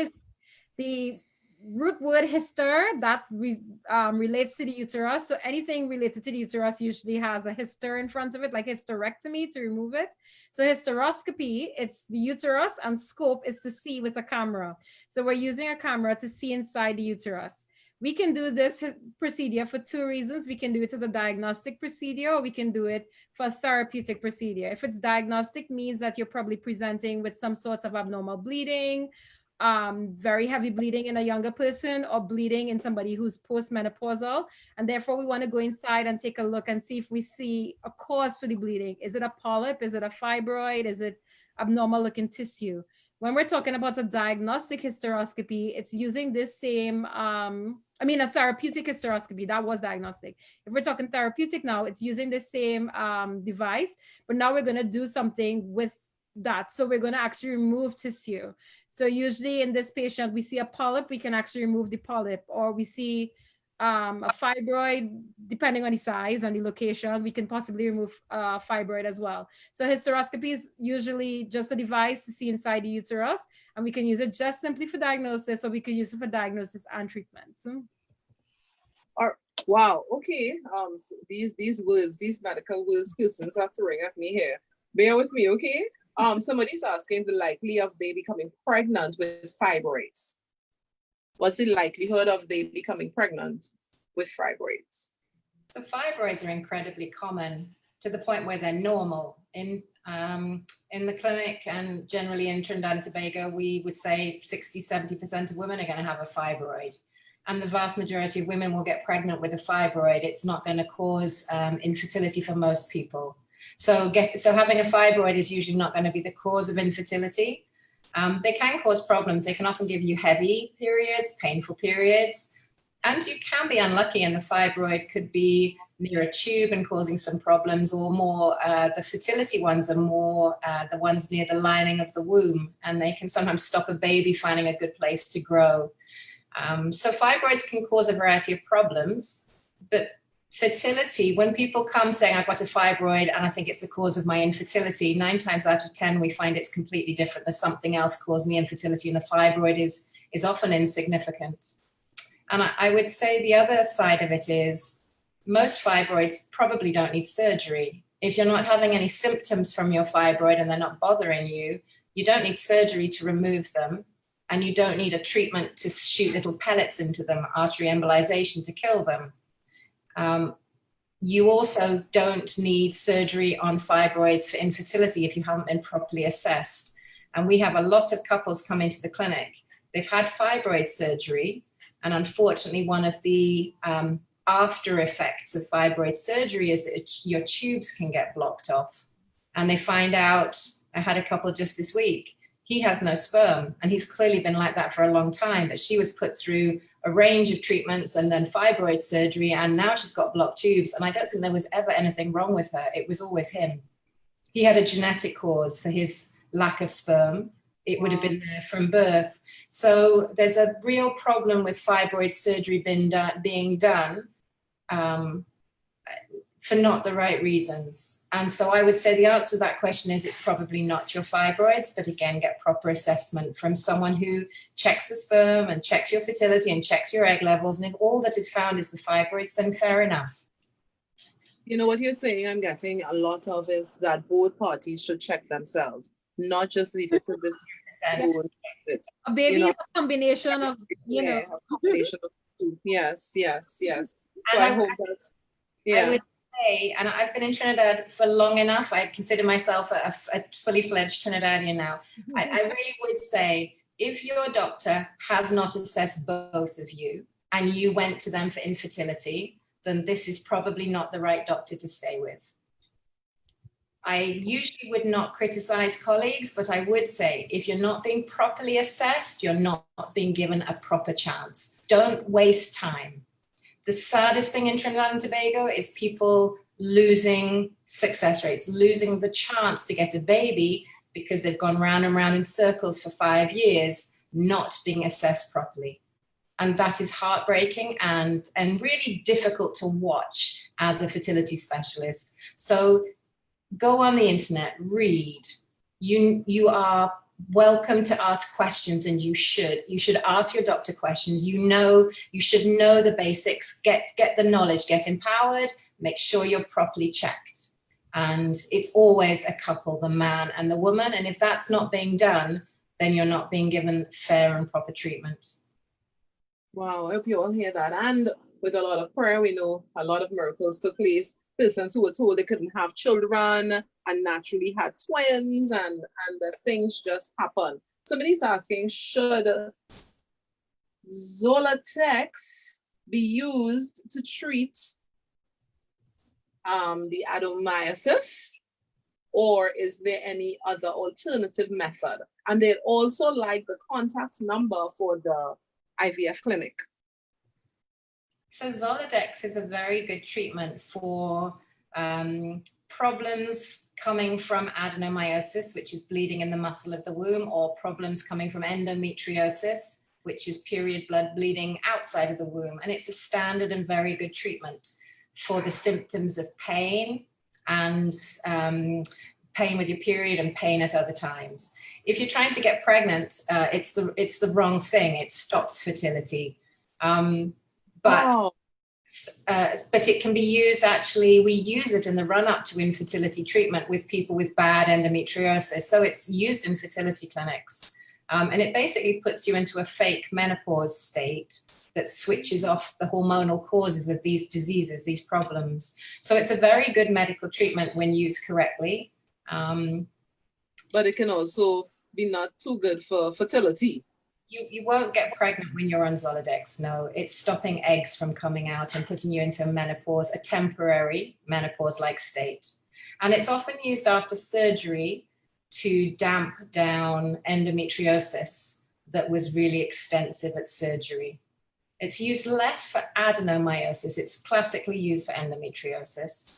the root word hyster, that relates to the uterus. So anything related to the uterus usually has a hyster in front of it, like hysterectomy to remove it. So hysteroscopy, it's the uterus, and scope is to see with a camera. So we're using a camera to see inside the uterus. We can do this procedure for two reasons. We can do it as a diagnostic procedure, or we can do it for a therapeutic procedure. If it's diagnostic, means that you're probably presenting with some sort of abnormal bleeding, very heavy bleeding in a younger person, or bleeding in somebody who's postmenopausal. And therefore we want to go inside and take a look and see if we see a cause for the bleeding. Is it a polyp? Is it a fibroid? Is it abnormal looking tissue? When we're talking about a diagnostic hysteroscopy, it's using this same, a therapeutic hysteroscopy, that was diagnostic. If we're talking therapeutic now, it's using the same device, but now we're gonna do something with that. So we're gonna actually remove tissue. So usually in this patient, we see a polyp, we can actually remove the polyp, or we see a fibroid, depending on the size and the location, we can possibly remove fibroid as well. So hysteroscopy is usually just a device to see inside the uterus, and we can use it just simply for diagnosis, or we can use it for diagnosis and treatment. Wow, okay. So these words, these medical words persons are throwing at me here. Bear with me, okay? Somebody's asking the likelihood of they becoming pregnant with fibroids. What's the likelihood of they becoming pregnant with fibroids? So fibroids are incredibly common to the point where they're normal. In the clinic and generally in Trinidad and Tobago, we would say 60–70% of women are going to have a fibroid. And the vast majority of women will get pregnant with a fibroid. It's not going to cause infertility for most people. So having a fibroid is usually not going to be the cause of infertility. They can cause problems. They can often give you heavy periods, painful periods, and you can be unlucky, and the fibroid could be near a tube and causing some problems, or more, the fertility ones are more the ones near the lining of the womb, and they can sometimes stop a baby finding a good place to grow. So fibroids can cause a variety of problems, but fertility, when people come saying, I've got a fibroid and I think it's the cause of my infertility, 9 times out of 10, we find it's completely different. There's something else causing the infertility, and the fibroid is often insignificant. And I would say the other side of it is most fibroids probably don't need surgery. If you're not having any symptoms from your fibroid and they're not bothering you, you don't need surgery to remove them, and you don't need a treatment to shoot little pellets into them, artery embolization, to kill them. You also don't need surgery on fibroids for infertility if you haven't been properly assessed. And we have a lot of couples come into the clinic. They've had fibroid surgery, and unfortunately one of the after effects of fibroid surgery is that your tubes can get blocked off. And they find out, I had a couple just this week, he has no sperm, and he's clearly been like that for a long time, but she was put through a range of treatments and then fibroid surgery, and now she's got blocked tubes, and I don't think there was ever anything wrong with her. It was always him. He had a genetic cause for his lack of sperm. It would have been there from birth. So there's a real problem with fibroid surgery being done for not the right reasons. And so I would say the answer to that question is it's probably not your fibroids, but again, get proper assessment from someone who checks the sperm and checks your fertility and checks your egg levels. And if all that is found is the fibroids, then fair enough. You know what you're saying, I'm getting a lot of is that both parties should check themselves, not just leave it to this. A baby is a combination of, a combination of two. Yes. And So I hope that's, I would say, and I've been in Trinidad for long enough, I consider myself a fully fledged Trinidadian now. I really would say, if your doctor has not assessed both of you and you went to them for infertility, then this is probably not the right doctor to stay with. I usually would not criticize colleagues, but I would say if you're not being properly assessed, you're not being given a proper chance. Don't waste time. The saddest thing in Trinidad and Tobago is people losing success rates, losing the chance to get a baby because they've gone round and round in circles for 5 years, not being assessed properly. And that is heartbreaking and really difficult to watch as a fertility specialist. So go on the internet, read. You are welcome to ask questions, and you should ask your doctor questions. You should know the basics, get the knowledge, get empowered, make sure you're properly checked. And it's always a couple, the man and the woman. And if that's not being done, then you're not being given fair and proper treatment. Wow, I hope you all hear that. And with a lot of prayer, we know a lot of miracles took place. Persons who were told they couldn't have children and naturally had twins, and the things just happened. Somebody's asking, should Zolatex be used to treat the adenomyosis, or is there any other alternative method? And they'd also like the contact number for the IVF clinic. So Zoladex is a very good treatment for problems coming from adenomyosis, which is bleeding in the muscle of the womb, or problems coming from endometriosis, which is period blood bleeding outside of the womb. And it's a standard and very good treatment for the symptoms of pain and pain with your period and pain at other times. If you're trying to get pregnant, it's the wrong thing. It stops fertility. But it can be used, actually, we use it in the run-up to infertility treatment with people with bad endometriosis. So it's used in fertility clinics. And it basically puts you into a fake menopause state that switches off the hormonal causes of these diseases, these problems. So it's a very good medical treatment when used correctly. But it can also be not too good for fertility. You won't get pregnant when you're on Zoladex, no. It's stopping eggs from coming out and putting you into menopause, a temporary menopause-like state. And it's often used after surgery to damp down endometriosis that was really extensive at surgery. It's used less for adenomyosis. It's classically used for endometriosis.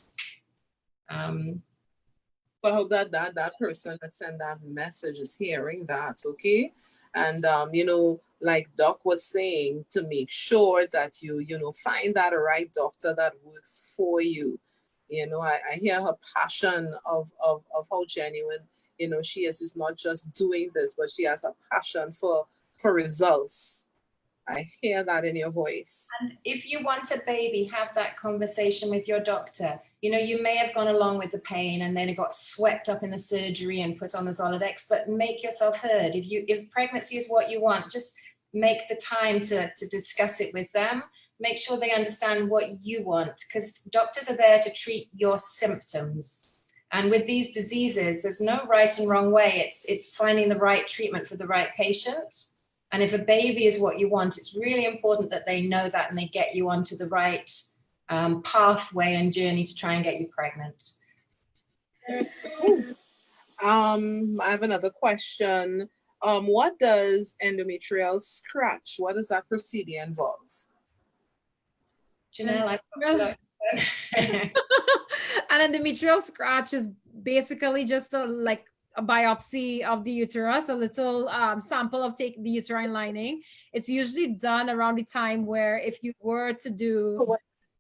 But I hope that person that sent that message is hearing that, okay? And, you know, like Doc was saying, to make sure that you know, find that right doctor that works for you. You know, I hear her passion of how genuine, you know, she is. She's not just doing this, but she has a passion for results. I hear that in your voice. And if you want a baby, have that conversation with your doctor. You know, you may have gone along with the pain and then it got swept up in the surgery and put on the Zoladex, but make yourself heard. If pregnancy is what you want, just make the time to discuss it with them. Make sure they understand what you want, because doctors are there to treat your symptoms. And with these diseases, there's no right and wrong way. It's finding the right treatment for the right patient. And if a baby is what you want, it's really important that they know that and they get you onto the right pathway and journey to try and get you pregnant. I have another question. What does endometrial scratch? What does that procedure involve? Janelle, An endometrial scratch is basically just like a biopsy of the uterus, a little sample of the uterine lining. It's usually done around the time where if you were to do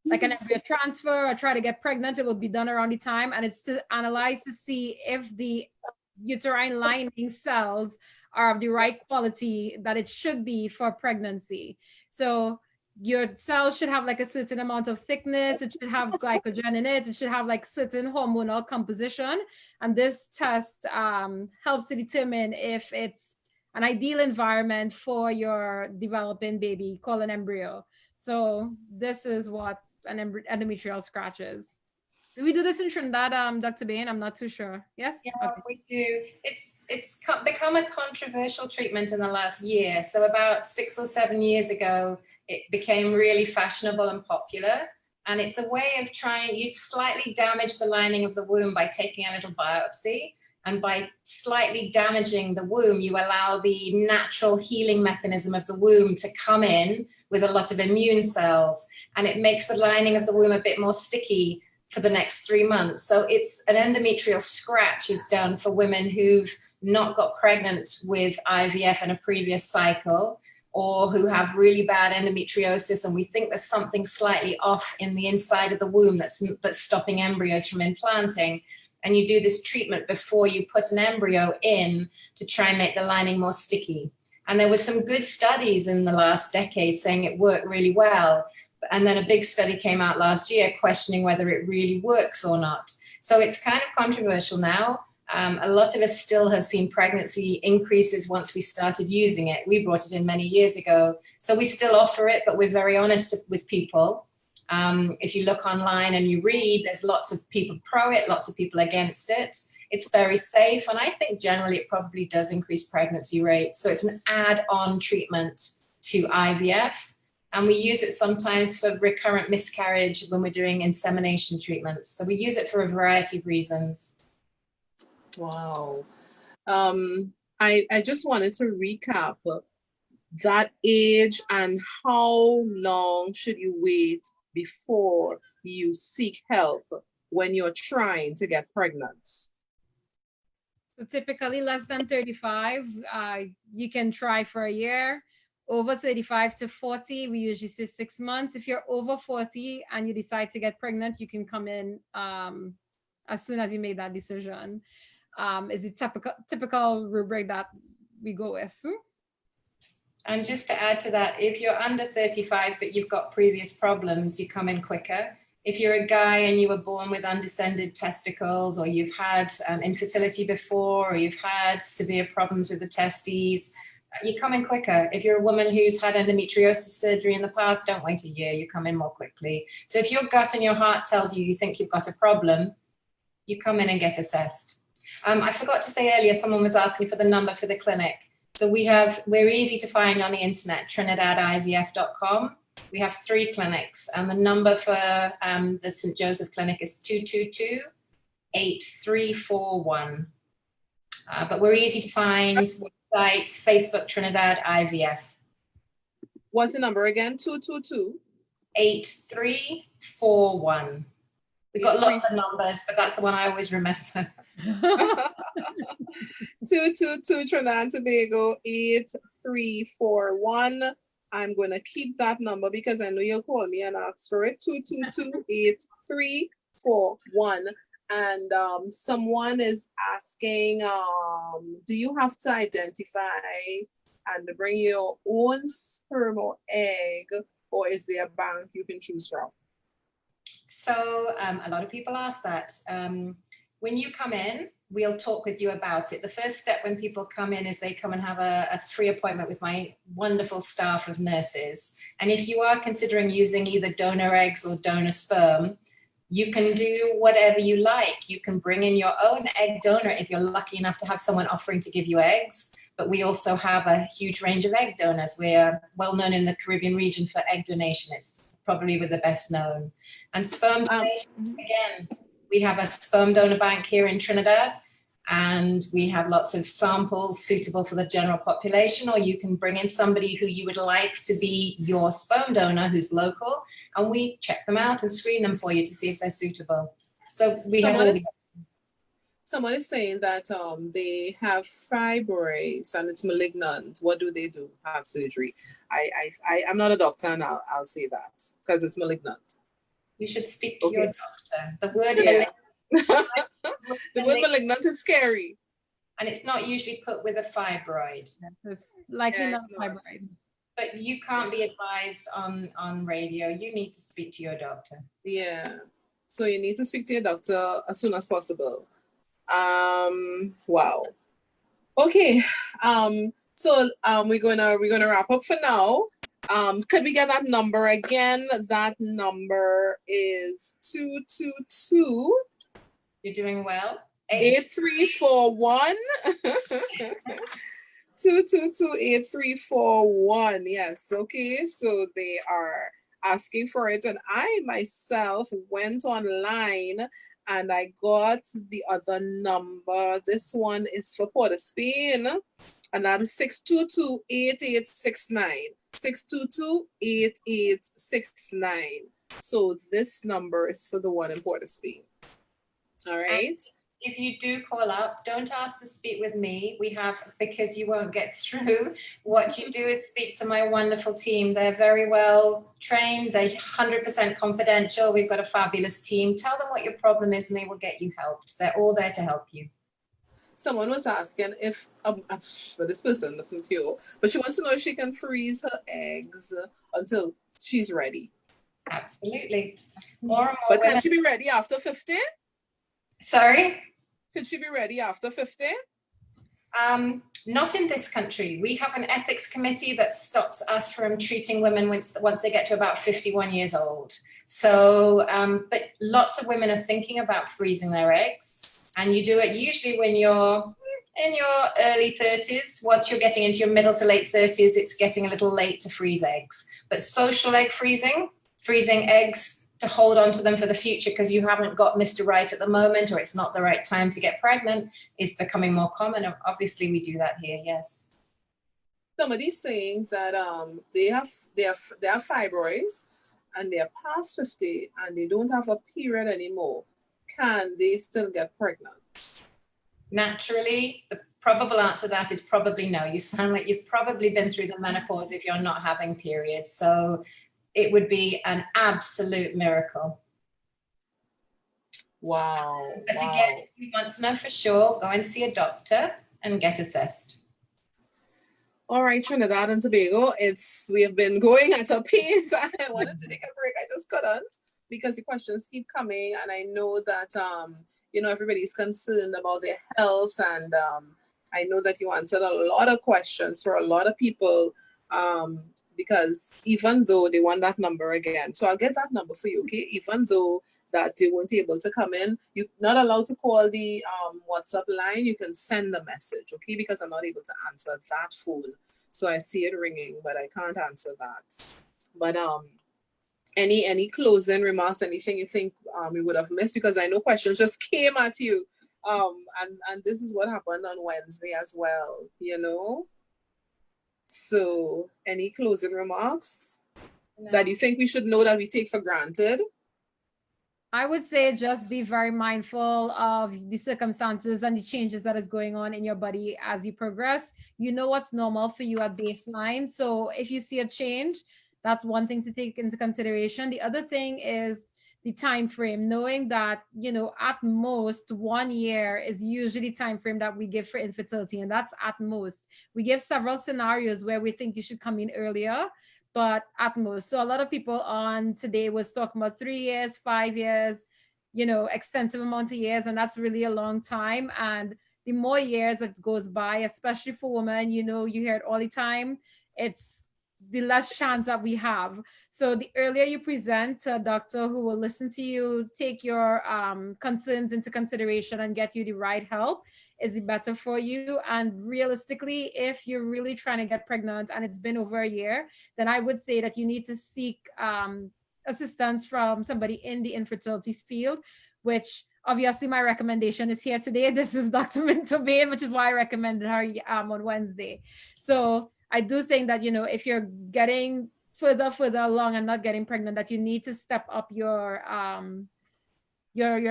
like an embryo transfer or try to get pregnant, it will be done around the time, and it's to analyze to see if the uterine lining cells are of the right quality that it should be for pregnancy. So your cells should have like a certain amount of thickness, it should have glycogen in it, it should have like certain hormonal composition. And this test helps to determine if it's an ideal environment for your developing baby called an embryo. So this is what an endometrial scratch is. Do we do this in Trinidad, Dr. Bain? I'm not too sure. Yes? Yeah, okay. we do. It's become a controversial treatment in the last year. So about 6 or 7 years ago, it became really fashionable and popular. And it's a way of you slightly damage the lining of the womb by taking a little biopsy. And by slightly damaging the womb, you allow the natural healing mechanism of the womb to come in with a lot of immune cells. And it makes the lining of the womb a bit more sticky for the next 3 months. So it's an endometrial scratch is done for women who've not got pregnant with IVF in a previous cycle, or who have really bad endometriosis, and we think there's something slightly off in the inside of the womb that's stopping embryos from implanting. And you do this treatment before you put an embryo in to try and make the lining more sticky. And there were some good studies in the last decade saying it worked really well. And then a big study came out last year questioning whether it really works or not. So it's kind of controversial now. A lot of us still have seen pregnancy increases once we started using it. We brought it in many years ago. So we still offer it, but we're very honest with people. If you look online and you read, there's lots of people pro it, lots of people against it. It's very safe. And I think generally it probably does increase pregnancy rates. So it's an add-on treatment to IVF. And we use it sometimes for recurrent miscarriage when we're doing insemination treatments. So we use it for a variety of reasons. Wow. I just wanted to recap that age and how long should you wait before you seek help when you're trying to get pregnant? So typically less than 35, you can try for a year. Over 35 to 40, we usually say 6 months. If you're over 40 and you decide to get pregnant, you can come in as soon as you make that decision. Is the typical rubric that we go with. And just to add to that, if you're under 35 but you've got previous problems, you come in quicker. If you're a guy and you were born with undescended testicles, or you've had infertility before, or you've had severe problems with the testes, you come in quicker. If you're a woman who's had endometriosis surgery in the past, don't wait a year, you come in more quickly. So if your gut and your heart tells you you think you've got a problem, you come in and get assessed. I forgot to say earlier, someone was asking for the number for the clinic. So we're easy to find on the internet, trinidadivf.com. We have 3 clinics, and the number for the St. Joseph Clinic is 222-8341. But we're easy to find. Website, Facebook, Trinidad IVF. What's the number again? 222-8341. We've got lots of numbers, but that's the one I always remember. 222 Trinidad and Tobago 8341. I'm going to keep that number because I know you'll call me and ask for it. 222-8341. And someone is asking, do you have to identify and bring your own sperm or egg, or is there a bank you can choose from? So a lot of people ask that. When you come in, we'll talk with you about it. The first step when people come in is they come and have a free appointment with my wonderful staff of nurses. And if you are considering using either donor eggs or donor sperm, you can do whatever you like. You can bring in your own egg donor if you're lucky enough to have someone offering to give you eggs. But we also have a huge range of egg donors. We're well known in the Caribbean region for egg donation. It's probably with the best known. And sperm donation, again, we have a sperm donor bank here in Trinidad, and we have lots of samples suitable for the general population, or you can bring in somebody who you would like to be your sperm donor who's local, and we check them out and screen them for you to see if they're suitable. So we have someone is saying that they have fibroids and it's malignant. What do they do? Have surgery? I'm not a doctor, and I'll say that because it's malignant. You should speak to your doctor. The word the word malignant is scary. And it's not usually put with a fibroid. It's likely not fibroid. But you can't be advised on radio. You need to speak to your doctor. Yeah. So you need to speak to your doctor as soon as possible. Wow. Okay. So we're gonna wrap up for now. Could we get that number again? That number is 222. You're doing well. 8341. 222-8341. Yes. Okay. So they are asking for it, and I myself went online and I got the other number. This one is for Port of Spain, and that is 622-8869. 622-8869. So this number is for the one in Port of Spain. All right. And if you do call up, don't ask to speak with me. Because you won't get through. What you do is speak to my wonderful team. They're very well trained. They're 100% confidential. We've got a fabulous team. Tell them what your problem is and they will get you helped. They're all there to help you. Someone was asking if, for this person, that was you, but she wants to know if she can freeze her eggs until she's ready. Absolutely. More and more. But can she be ready after 50? Sorry? Could she be ready after 50? Not in this country. We have an ethics committee that stops us from treating women once they get to about 51 years old. So, but lots of women are thinking about freezing their eggs, and you do it usually when you're in your early 30s. Once you're getting into your middle to late 30s, it's getting a little late to freeze eggs. But social egg freezing eggs to hold on to them for the future because you haven't got Mr. Right at the moment, or it's not the right time to get pregnant, is becoming more common. And obviously we do that here, yes. Somebody's saying that they have fibroids and they're past 50 and they don't have a period anymore. Can they still get pregnant? Naturally, the probable answer to that is probably no. You sound like you've probably been through the menopause if you're not having periods. So it would be an absolute miracle. Wow. But again, if you want to know for sure, go and see a doctor and get assessed. All right, Trinidad and Tobago, we have been going at a pace. I wanted to take a break. I just couldn't because the questions keep coming. And I know that, everybody's concerned about their health. And I know that you answered a lot of questions for a lot of people. Because even though they want that number again, so I'll get that number for you, okay? Even though that they weren't able to come in, you're not allowed to call the WhatsApp line. You can send a message, okay? Because I'm not able to answer that phone. So I see it ringing, but I can't answer that. But any closing remarks, anything you think we would have missed? Because I know questions just came at you. And this is what happened on Wednesday as well, So, any closing remarks that you think we should know that we take for granted? I would say just be very mindful of the circumstances and the changes that is going on in your body as you progress. You know what's normal for you at baseline. So if you see a change, that's one thing to take into consideration. The other thing is the time frame, knowing that, at most 1 year is usually time frame that we give for infertility, and that's at most. We give several scenarios where we think you should come in earlier, but at most. So a lot of people on today was talking about 3 years, 5 years, extensive amount of years, and that's really a long time. And the more years that goes by, especially for women, you hear it all the time, it's the less chance that we have. So the earlier you present to a doctor who will listen to you, take your concerns into consideration and get you the right help, is the better for you. And realistically, if you're really trying to get pregnant and it's been over a year, then I would say that you need to seek assistance from somebody in the infertility field, which obviously my recommendation is here today. This is Dr. Minto-Bain, which is why I recommended her on Wednesday. So I do think that, if you're getting further along and not getting pregnant, that you need to step up your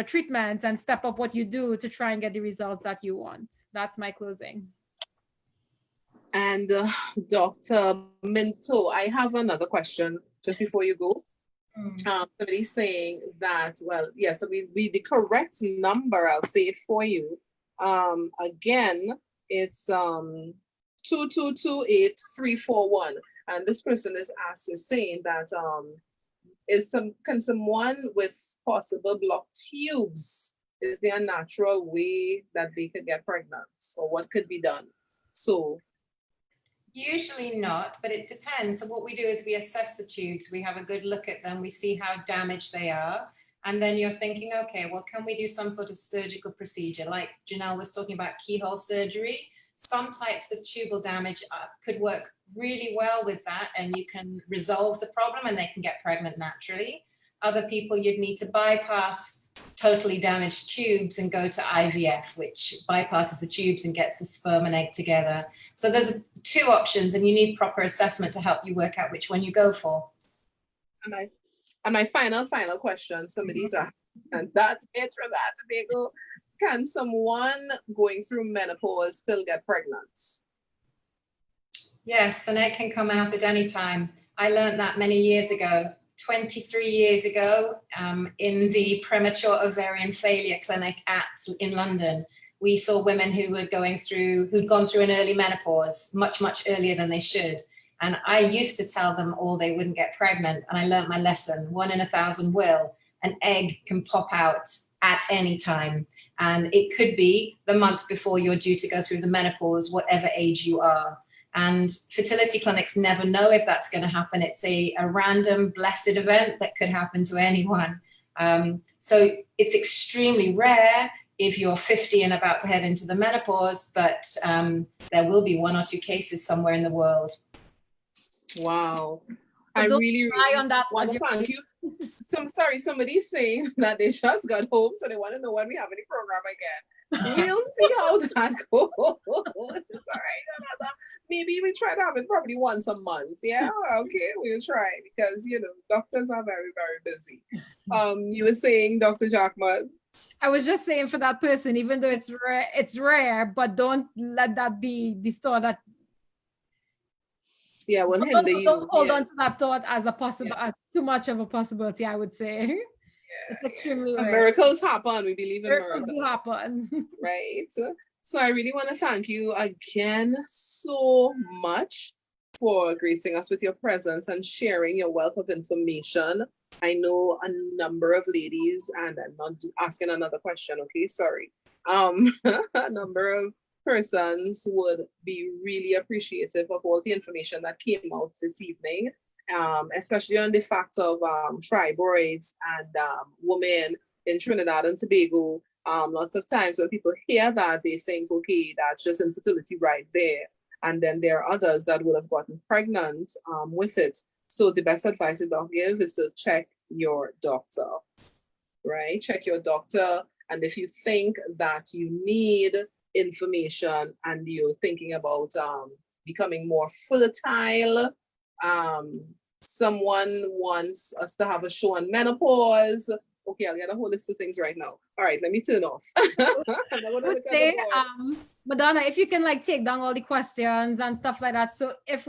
treatments and step up what you do to try and get the results that you want. That's my closing. And Dr. Minto, I have another question just before you go. Somebody's saying that, well, yes, the correct number, I'll say it for you. Again, it's 2228341, and this person is saying that can someone with possible blocked tubes, is there a natural way that they could get pregnant? So what could be done? So usually not, but it depends. So what we do is we assess the tubes, we have a good look at them, we see how damaged they are, and then you're thinking, okay, well, can we do some sort of surgical procedure? Like Janelle was talking about keyhole surgery. Some types of tubal damage could work really well with that, and you can resolve the problem and they can get pregnant naturally. Other people, you'd need to bypass totally damaged tubes and go to IVF, which bypasses the tubes and gets the sperm and egg together. So there's 2 options, and you need proper assessment to help you work out which one you go for. And my final question, somebody's asking, and that's it for that, Tobago. Can someone going through menopause still get pregnant? Yes, an egg can come out at any time. I learned that many years ago, 23 years ago, in the premature ovarian failure clinic in London. We saw women who'd gone through an early menopause, much, much earlier than they should. And I used to tell them all they wouldn't get pregnant. And I learned my lesson, 1 in 1,000 will. An egg can pop out at any time. And it could be the month before you're due to go through the menopause, whatever age you are. And fertility clinics never know if that's going to happen. It's a random blessed event that could happen to anyone. So it's extremely rare if you're 50 and about to head into the menopause, but there will be 1 or 2 cases somewhere in the world. Wow. So I don't really rely on that want as to your- thank you. Somebody's saying that they just got home, so they want to know when we have any program again. We'll see how that goes. All right. Maybe we try to have it probably once a month. Yeah, okay, we'll try, because doctors are very, very busy. You were saying, Dr. Jackman? I was just saying, for that person, even though it's rare, but don't let that be the thought that. Yeah, will hinder you. Don't hold on to that thought as a possible, as too much of a possibility, I would say. It's extremely rare. Miracles happen. We believe in Miracles miracles. do happen. Right. So I really want to thank you again so much for gracing us with your presence and sharing your wealth of information. I know a number of ladies, and I'm not asking another question, okay? Sorry. A number of persons would be really appreciative of all the information that came out this evening, especially on the fact of fibroids and women in Trinidad and Tobago. Lots of times when people hear that, they think, okay, that's just infertility right there. And then there are others that would have gotten pregnant with it. So the best advice I'll give is to check your doctor, right? Check your doctor. And if you think that you need information and you're thinking about becoming more fertile, someone wants us to have a show on menopause. Okay, I'll get a whole list of things right now. All right, let me turn off. I would say, Madonna, if you can take down all the questions and stuff like that. So if